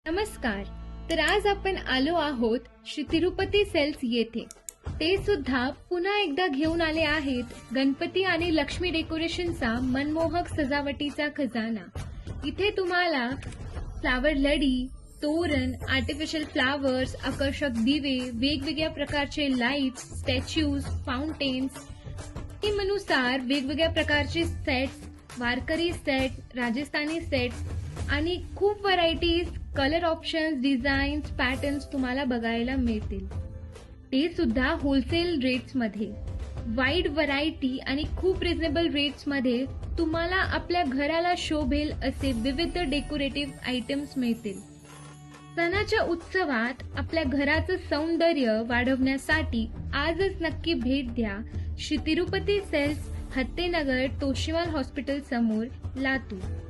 नमस्कार. तर आज आपण आलो आहोत श्री तिरुपती सेल्स येथे. ते सुद्धा पुन्हा एकदा घेऊन आले आहेत गणपती आणि लक्ष्मी डेकोरेशनचा मनमोहक सजावटीचा खजाना. इथे तुम्हाला फ्लावर लडी, तोरण, आर्टिफिशियल फ्लावर्स, आकर्षक दिवे, वेगवेगळ्या प्रकारचे लाईट्स, स्टॅच्यूज, फाउंटेन्स, थीमनुसार वेगवेगळ्या प्रकारचे सेट्स, वारकरी सेट, राजस्थानी सेट आणि खूप varieties, colour options, designs, patterns तुम्हाला बघायला मिळतील. ते सुद्धा होलसेल रेट्स मध्ये. वाईड व्हरायटी आणि खूप रिझनेबल रेट्स मध्ये तुम्हाला आपल्या घराला शोभेल असे विविध डेकोरेटिव्ह आयटम्स मिळतील. सणाच्या उत्सवात आपल्या घराचं सौंदर्य वाढवण्यासाठी आजच नक्की भेट द्या श्री तिरुपती सेल्स, हत्तेनगर, तोशिवाल हॉस्पिटल समोर, लातूर.